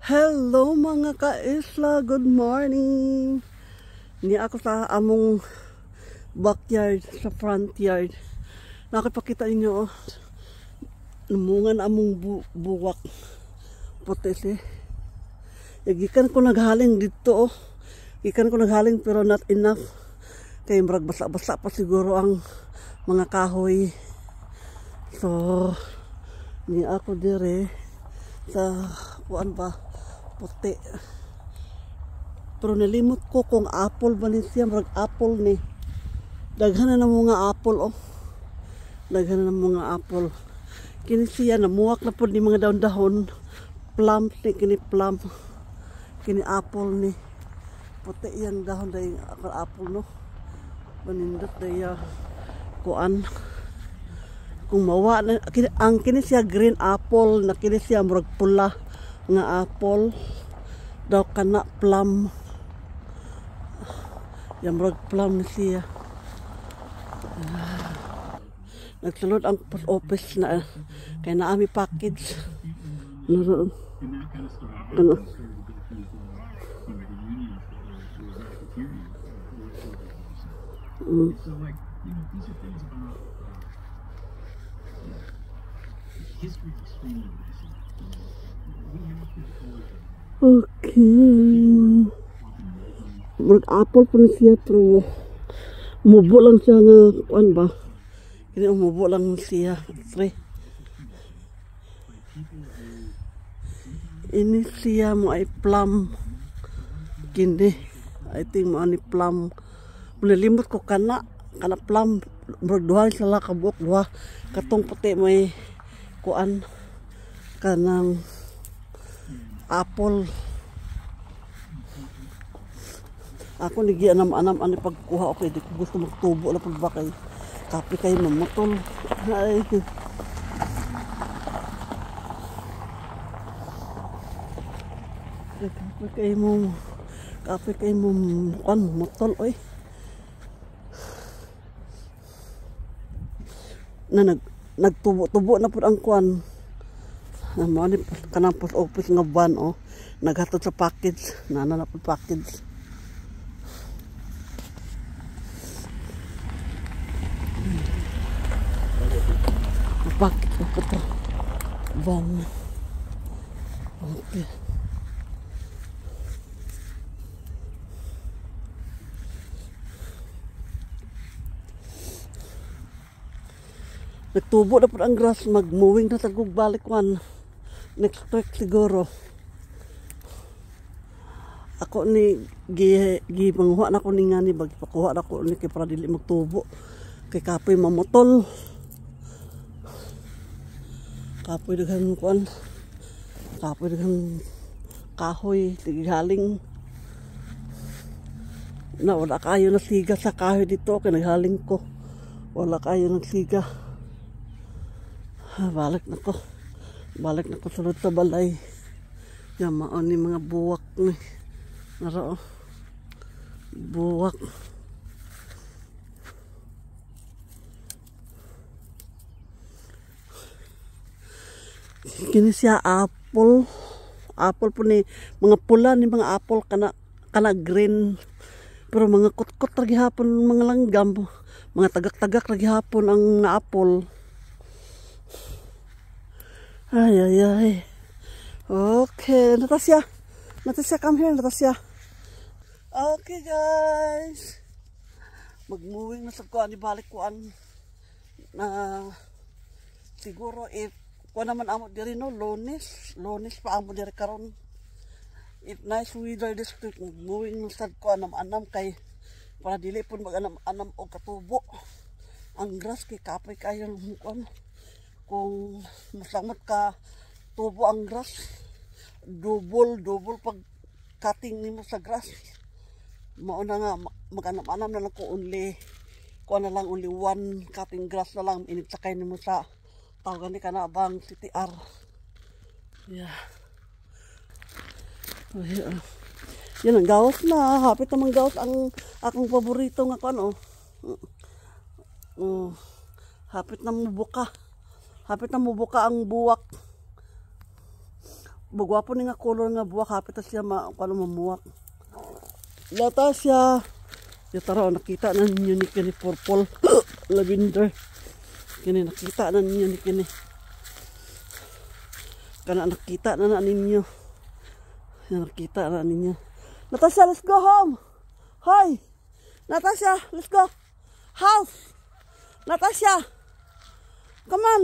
Hello mga ka-isla, good morning. Ni ako sa among backyard, sa front yard. Nakipakita ninyo, namungan among buwak. Puti si. Gikan ko naghaling dito, gikan ko naghaling pero not enough. Kaya marag basa-basa pa siguro ang mga kahoy. So, ni ako dire sa kuan ba puti. Pero nalimot ko kung apple ba ni siya, marag apple ni. Daghan na mga apple oh. Daghan na mga apple. Kini siya namuwak na pud ni mga dahon-dahon. Plum ni kini plum. Kini apple ni. Puti yang dahon day apple no. Manindot day kuan. Kung mawa na ang kini siya green apple na kini siya murag pula nga apple daw kana plum. Yang murag plum ni siya. Nagsulod ang post office na kay naami package. Ano? So like, these are things about history is extremely messy. We have to Okay. Mag-apple po siya pero mubo lang siya nga kuan ba? Kini umubo lang siya. Pre. Ini siya mo ay plum. Kini I think mo ani plum. Nalimot ko kana plum. Murag duha sila ka buok duha. Katong puti may kuan kanang apple. Ako nigi anam-anam ani pagkuha okay di ko gusto magtubo na pud ba kay kape kay mamutol. Ay. Kape kay mo kuan mutol oy. Na nagtubo na pud ang kuan. Mo ni kanang post office nga van oh. Naghatod sa package, na pud package. Package ko to. Van. Okay. Nagtubo na po ang grass, mag-moving na tagog balik one. Next week siguro. Ako ni gipanghuha na ko ni nga ni bagpakuha na ko ni kay para dili magtubo. Kay kapoy mamutol. Kapoy daghan kuan. Kapoy daghan kahoy tighaling. Na wala kayo na siga sa kahoy dito kay naghaling ko. Wala kayo ng siga. Balik na ko sulod sa balay. Yamaan ni mga buwak ni. Naro buwak. Kini siya apple po ni mga pula ni mga apple kana green pero mga kutkot ra gihapon mga langgam mga tagak-tagak ra gihapon ang apple. Ay. Okay, Natasha, come here, Natasha. Okay, guys. Mag-moving na sa kuan, ibalik kuan na siguro if kuan naman amo diri no, Lunes pa amo diri karon. If nice weather this week, moving na sa kuan anam kay para dili pun mag-anam og katubo. Ang grass kay kapoy kayo kuan. Kung masamot ka tubo ang grass, double pag cutting nimo sa grass. Mauna nga mag-anam-anam na lang ko only one cutting grass na lang initsakay nimo sa tawagan ni kana bang CTR. Yeah. Yan ang gawas na, hapit namang gawas ang akong paborito nga kuan hapit na mubuka ang buwak. Bagwapo ni nga color nga buwak, hapit na siya mamuwak. Lata siya. Yung tara, nakita na ninyo ni kini purple lavender. Kini nakita na ninyo ni kini. Kana nakita na ninyo. Nakita na ninyo. Natasha, let's go home. Hi. Natasha, let's go. House. Natasha. Come on.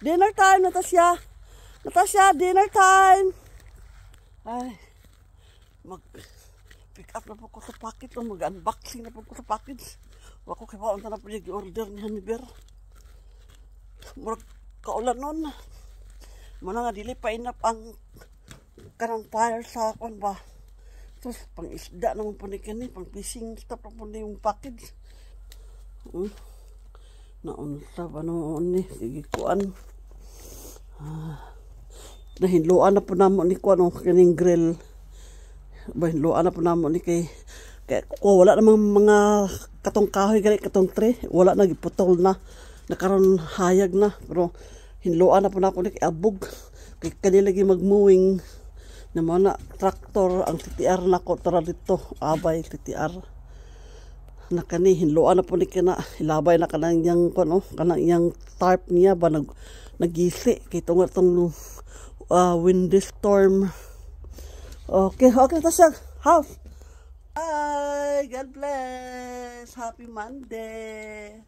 Dinner time, Natasha. Natasha, dinner time. Ay. Pick up na po ko sa package. Mag-unboxing na po ko sa package. Wako kaya paunta na po yung order ni Haniber. Murag kaulan nun. Muna nga dili pa inap ang kanang fire sa akon ba. Tapos pang isda naman po ni kani. Pang fishing stuff na po yung package. Naunsa ba noon ni? Sige kuan. Nahinluan na po namo ni kuan o kaning grill. Bahinluan na po namo ni kay wala namang mga katong kahoy gali katong tray. Wala na giputol na. Nakaroon hayag na. Pero hinluan na po na ako ni kay abog. Kay kanila lagi magmuwing na mga traktor ang TTR na ko tara dito. Abay TTR. Nakani hinluan na po ni kina. Ilabay na kanang yang kuno, kanang yang tarp niya ba nagisi kay tunga tong windy storm. Okay, tas siya. House. Bye. God bless. Happy Monday.